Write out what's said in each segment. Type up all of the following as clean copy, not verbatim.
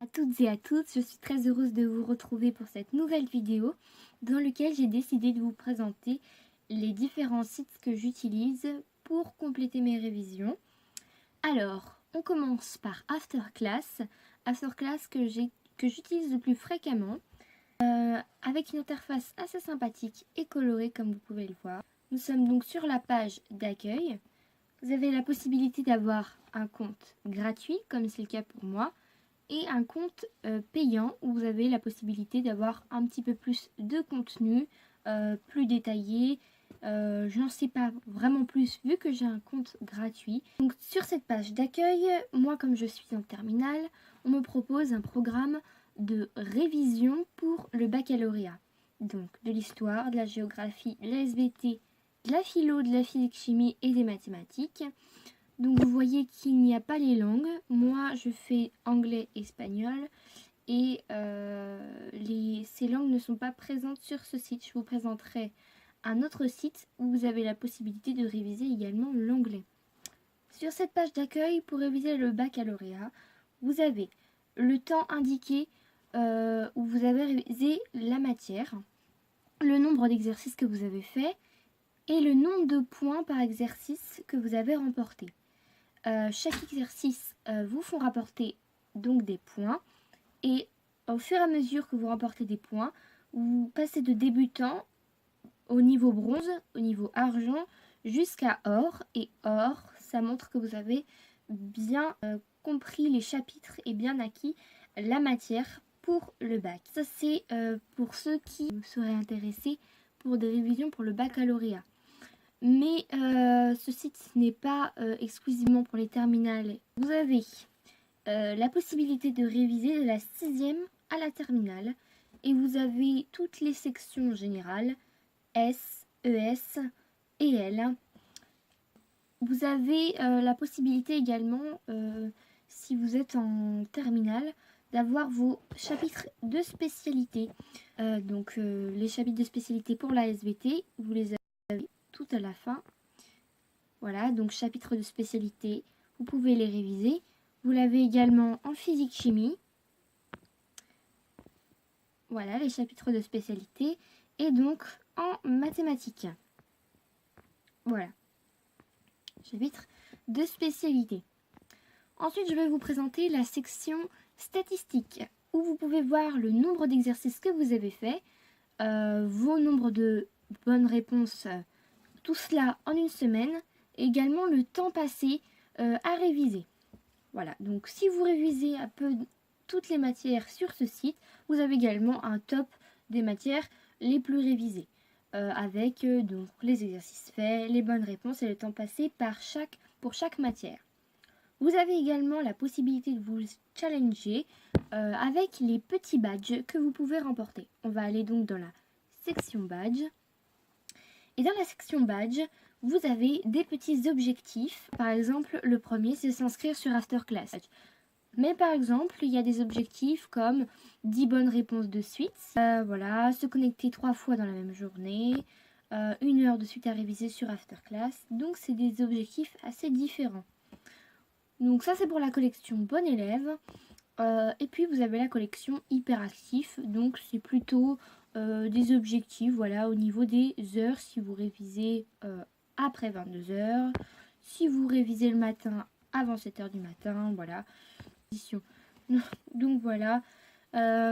À toutes et à tous, je suis très heureuse de vous retrouver pour cette nouvelle vidéo dans laquelle j'ai décidé de vous présenter les différents sites que j'utilise pour compléter mes révisions. Alors, on commence par Afterclass, Afterclass que j'utilise le plus fréquemment, avec une interface assez sympathique et colorée comme vous pouvez le voir. Nous sommes donc sur la page d'accueil. Vous avez la possibilité d'avoir un compte gratuit, comme c'est le cas pour moi, et un compte payant où vous avez la possibilité d'avoir un petit peu plus de contenu, plus détaillé. Je n'en sais pas vraiment plus vu que j'ai un compte gratuit. Donc sur cette page d'accueil, moi comme je suis en terminale, on me propose un programme de révision pour le baccalauréat. Donc de l'histoire, de la géographie, de la SVT, de la philo, de la physique-chimie et des mathématiques. Donc vous voyez qu'il n'y a pas les langues. Moi je fais anglais, espagnol et ces langues ne sont pas présentes sur ce site. Je vous présenterai un autre site où vous avez la possibilité de réviser également l'anglais. Sur cette page d'accueil, pour réviser le baccalauréat, vous avez le temps indiqué où vous avez révisé la matière, le nombre d'exercices que vous avez fait et le nombre de points par exercice que vous avez remporté. Chaque exercice vous font rapporter donc des points et au fur et à mesure que vous remportez des points, vous passez de débutant au niveau bronze, au niveau argent jusqu'à or, et or ça montre que vous avez bien compris les chapitres et bien acquis la matière pour le bac. Ça c'est pour ceux qui seraient intéressés pour des révisions pour le baccalauréat. Mais ce site n'est pas exclusivement pour les terminales. Vous avez la possibilité de réviser de la 6e à la terminale. Et vous avez toutes les sections générales, S, ES et L. Vous avez la possibilité également, si vous êtes en terminale, d'avoir vos chapitres de spécialité. Les chapitres de spécialité pour la SVT, vous les avez tout à la fin. Voilà, donc chapitre de spécialité, vous pouvez les réviser. Vous l'avez également en physique-chimie. Voilà, les chapitres de spécialité. Et donc en mathématiques. Voilà, chapitre de spécialité. Ensuite, je vais vous présenter la section statistiques, où vous pouvez voir le nombre d'exercices que vous avez fait, vos nombres de bonnes réponses, tout cela en une semaine, et également le temps passé à réviser. Voilà, donc si vous révisez un peu toutes les matières sur ce site, vous avez également un top des matières les plus révisées, avec donc les exercices faits, les bonnes réponses et le temps passé pour chaque matière. Vous avez également la possibilité de vous challenger avec les petits badges que vous pouvez remporter. On va aller donc dans la section badge. Et dans la section badge, vous avez des petits objectifs. Par exemple, le premier, c'est s'inscrire sur Afterclass. Mais par exemple, il y a des objectifs comme 10 bonnes réponses de suite. Voilà, se connecter 3 fois dans la même journée. 1 heure de suite à réviser sur Afterclass. Donc, c'est des objectifs assez différents. Donc ça, c'est pour la collection Bon élève. Et puis, vous avez la collection Hyperactif. Donc, c'est plutôt des objectifs, voilà, au niveau des heures. Si vous révisez après 22 heures. Si vous révisez le matin avant 7 heures du matin, voilà. Donc voilà,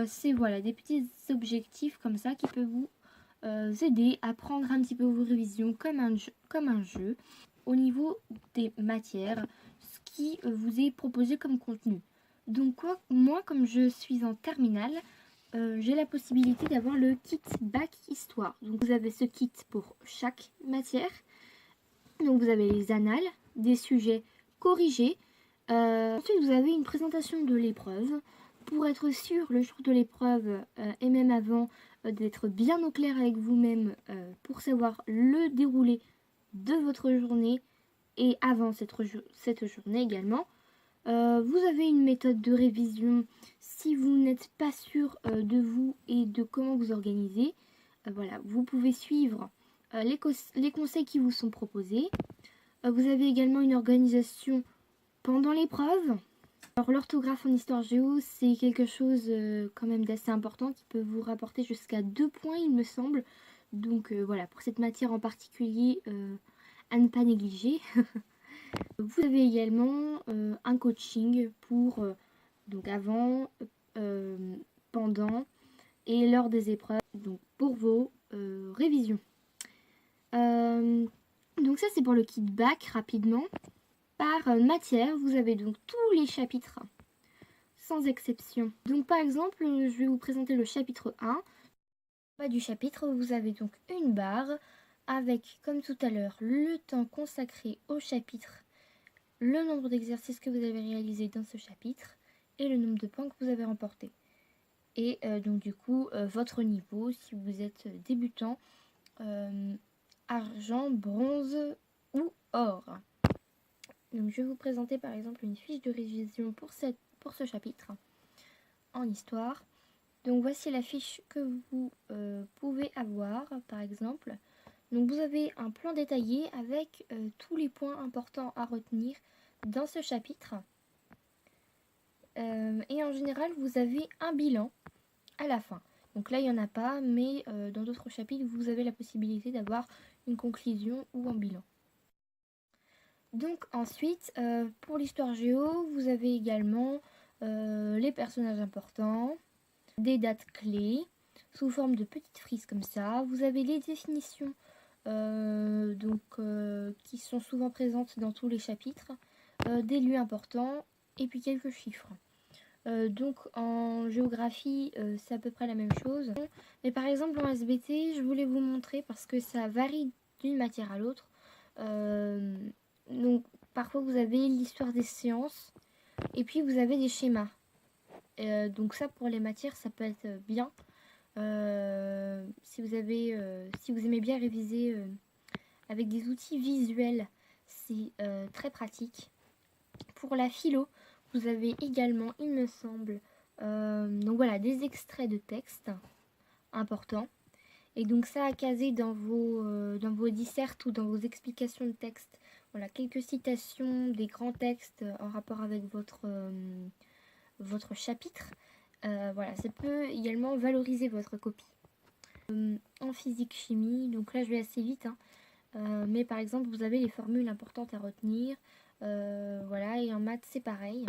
c'est voilà, des petits objectifs comme ça qui peuvent vous aider à prendre un petit peu vos révisions comme un jeu au niveau des matières, ce qui vous est proposé comme contenu. Donc moi, comme je suis en terminale, j'ai la possibilité d'avoir le kit bac histoire. Donc vous avez ce kit pour chaque matière. Donc vous avez les annales, des sujets corrigés. Ensuite, vous avez une présentation de l'épreuve pour être sûr le jour de l'épreuve et même avant d'être bien au clair avec vous-même pour savoir le déroulé de votre journée et avant cette journée également. Vous avez une méthode de révision si vous n'êtes pas sûr de vous et de comment vous organiser. Voilà, vous pouvez suivre les conseils qui vous sont proposés. Vous avez également une organisation pendant l'épreuve. Alors l'orthographe en histoire géo, c'est quelque chose quand même d'assez important qui peut vous rapporter jusqu'à 2 points il me semble. Donc voilà, pour cette matière en particulier, à ne pas négliger. Vous avez également un coaching pour donc avant, pendant et lors des épreuves, donc pour vos révisions. Donc ça c'est pour le kit bac rapidement. Par matière, vous avez donc tous les chapitres, sans exception. Donc par exemple, je vais vous présenter le chapitre 1. Au bas du chapitre, vous avez donc une barre avec, comme tout à l'heure, le temps consacré au chapitre, le nombre d'exercices que vous avez réalisés dans ce chapitre et le nombre de points que vous avez remportés. Et donc du coup, votre niveau, si vous êtes débutant, argent, bronze ou or. Donc je vais vous présenter par exemple une fiche de révision pour ce chapitre en histoire. Donc voici la fiche que vous pouvez avoir par exemple. Donc vous avez un plan détaillé avec tous les points importants à retenir dans ce chapitre. Et en général vous avez un bilan à la fin. Donc là il n'y en a pas, mais dans d'autres chapitres vous avez la possibilité d'avoir une conclusion ou un bilan. Donc ensuite, pour l'histoire géo, vous avez également les personnages importants, des dates clés, sous forme de petites frises comme ça. Vous avez les définitions qui sont souvent présentes dans tous les chapitres, des lieux importants et puis quelques chiffres. Donc en géographie, c'est à peu près la même chose. Mais par exemple en SBT, je voulais vous montrer parce que ça varie d'une matière à l'autre. Donc parfois vous avez l'histoire des sciences et puis vous avez des schémas. Donc ça pour les matières ça peut être bien. Si vous aimez bien réviser avec des outils visuels, c'est très pratique. Pour la philo, vous avez également, il me semble, donc voilà, des extraits de textes importants. Et donc ça à caser dans vos dissertes ou dans vos explications de texte. Voilà, quelques citations des grands textes en rapport avec votre chapitre. Voilà, ça peut également valoriser votre copie. En physique-chimie, donc là je vais assez vite, hein, mais par exemple vous avez les formules importantes à retenir. Voilà, et en maths c'est pareil.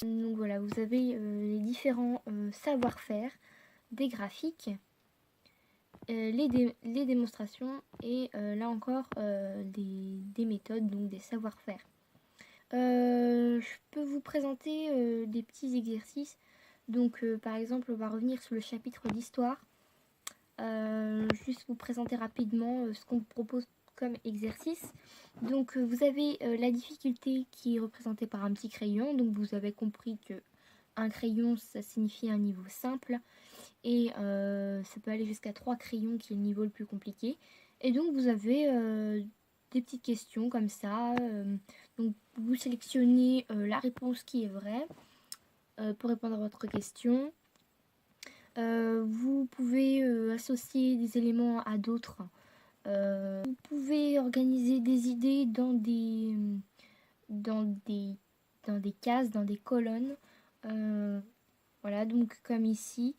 Donc voilà, vous avez les différents savoir-faire, des graphiques, les démonstrations et là encore des méthodes, donc des savoir-faire. Je peux vous présenter des petits exercices. Donc par exemple, on va revenir sur le chapitre d'histoire. Juste vous présenter rapidement ce qu'on vous propose comme exercice. Donc vous avez la difficulté qui est représentée par un petit crayon. Donc vous avez compris que un crayon ça signifie un niveau simple. Et ça peut aller jusqu'à 3 crayons qui est le niveau le plus compliqué. Et donc vous avez des petites questions comme ça. Donc vous sélectionnez la réponse qui est vraie pour répondre à votre question. Vous pouvez associer des éléments à d'autres. Vous pouvez organiser des idées dans des cases, dans des colonnes. Voilà, donc comme ici.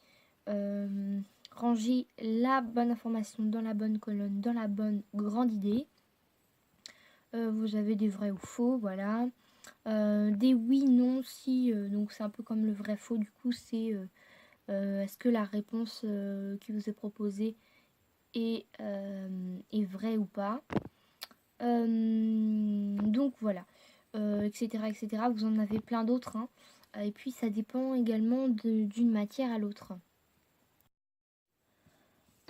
Ranger la bonne information dans la bonne colonne, dans la bonne grande idée. Vous avez des vrais ou faux, voilà. Des oui, non, si. Donc c'est un peu comme le vrai faux. Du coup, c'est est-ce que la réponse qui vous est proposée est vraie ou pas. Donc voilà, etc., etc. Vous en avez plein d'autres. Hein. Et puis ça dépend également d'une matière à l'autre.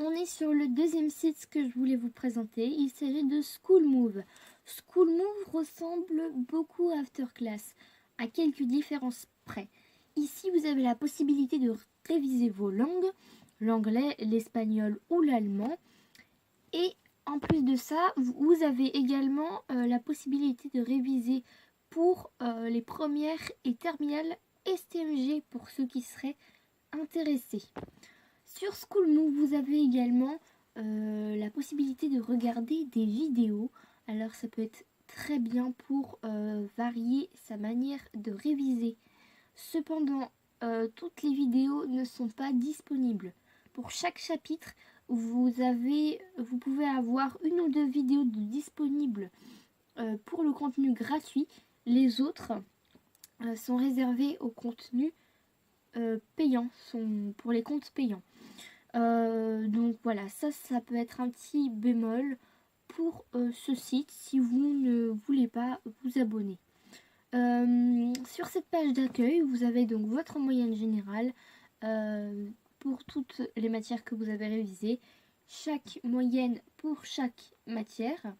On est sur le deuxième site que je voulais vous présenter. Il s'agit de Schoolmove. Schoolmove ressemble beaucoup à Afterclass, à quelques différences près. Ici, vous avez la possibilité de réviser vos langues, l'anglais, l'espagnol ou l'allemand. Et en plus de ça, vous avez également la possibilité de réviser pour les premières et terminales STMG pour ceux qui seraient intéressés. Sur Schoolmove, vous avez également la possibilité de regarder des vidéos. Alors ça peut être très bien pour varier sa manière de réviser. Cependant, toutes les vidéos ne sont pas disponibles. Pour chaque chapitre, vous pouvez avoir une ou deux vidéos disponibles pour le contenu gratuit. Les autres sont réservés au contenu payant, sont pour les comptes payants. Donc voilà, ça peut être un petit bémol pour ce site si vous ne voulez pas vous abonner. Sur cette page d'accueil, vous avez donc votre moyenne générale pour toutes les matières que vous avez révisées, chaque moyenne pour chaque matière.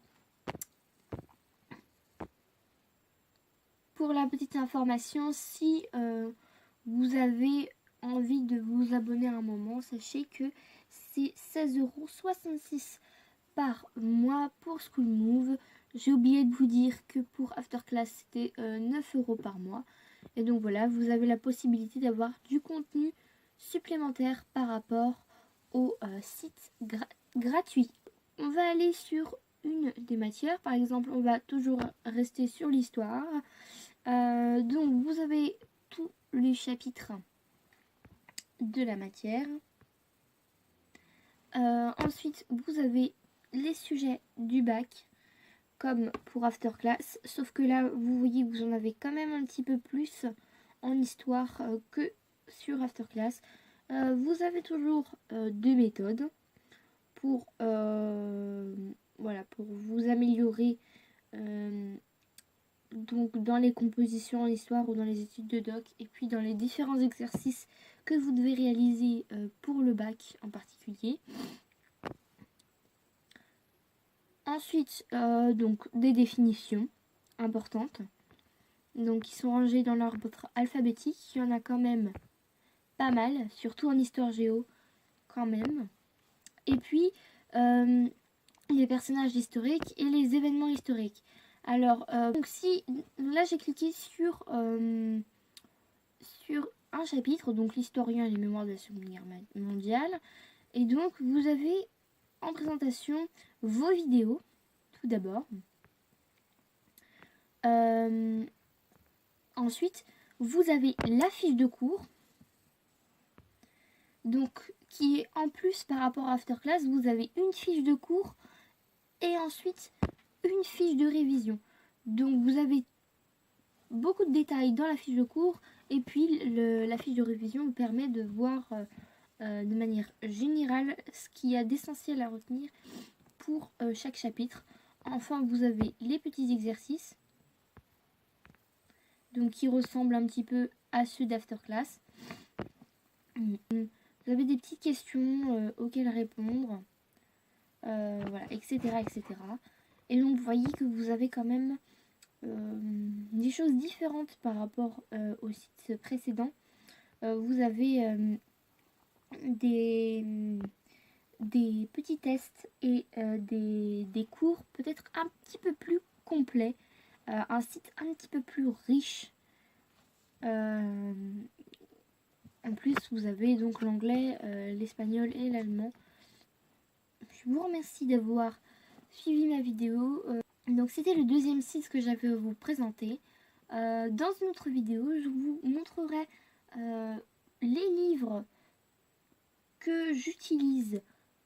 Pour la petite information, si vous avez envie de vous abonner à un moment, sachez que c'est 16,66 € par mois pour School Move. J'ai oublié de vous dire que pour Afterclass, c'était 9 € par mois. Et donc voilà, vous avez la possibilité d'avoir du contenu supplémentaire par rapport au site gratuit. On va aller sur une des matières. Par exemple, on va toujours rester sur l'histoire. Donc vous avez tous les chapitres de la matière. Ensuite, vous avez les sujets du bac, comme pour Afterclass, sauf que là, vous voyez que vous en avez quand même un petit peu plus en histoire que sur Afterclass. Vous avez toujours deux méthodes pour, pour vous améliorer donc dans les compositions en histoire ou dans les études de doc, et puis dans les différents exercices que vous devez réaliser pour le bac en particulier. Ensuite, donc des définitions importantes, donc qui sont rangées dans l'ordre alphabétique. Il y en a quand même pas mal, surtout en histoire géo quand même. Et puis les personnages historiques et les événements historiques. Alors, donc si là j'ai cliqué sur un chapitre, donc l'historien et les mémoires de la Seconde Guerre mondiale, et donc vous avez en présentation vos vidéos, tout d'abord. Ensuite, vous avez la fiche de cours, donc qui est en plus par rapport à Afterclass, vous avez une fiche de cours et ensuite une fiche de révision. Donc vous avez beaucoup de détails dans la fiche de cours, et puis la fiche de révision vous permet de voir de manière générale ce qu'il y a d'essentiel à retenir pour chaque chapitre. Enfin, vous avez les petits exercices, donc qui ressemblent un petit peu à ceux d'Afterclass. Vous avez des petites questions auxquelles répondre, voilà, etc., etc. Et donc vous voyez que vous avez quand même des choses différentes par rapport au site précédent. Vous avez des petits tests et des cours peut-être un petit peu plus complets, un site un petit peu plus riche. En plus, vous avez donc l'anglais, l'espagnol et l'allemand. Je vous remercie d'avoir suivi ma vidéo. Donc c'était le deuxième site que j'avais à vous présenter. Dans une autre vidéo, je vous montrerai les livres que j'utilise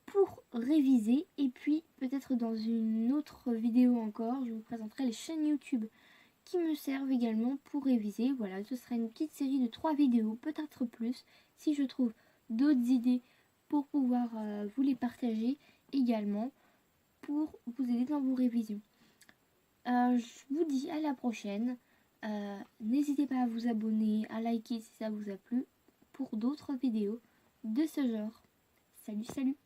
pour réviser, et puis peut-être dans une autre vidéo encore, je vous présenterai les chaînes YouTube qui me servent également pour réviser. Voilà, ce sera une petite série de 3 vidéos, peut-être plus, si je trouve d'autres idées pour pouvoir vous les partager également pour vous aider dans vos révisions. Je vous dis à la prochaine. N'hésitez pas à vous abonner, à liker si ça vous a plu pour d'autres vidéos de ce genre. Salut, salut!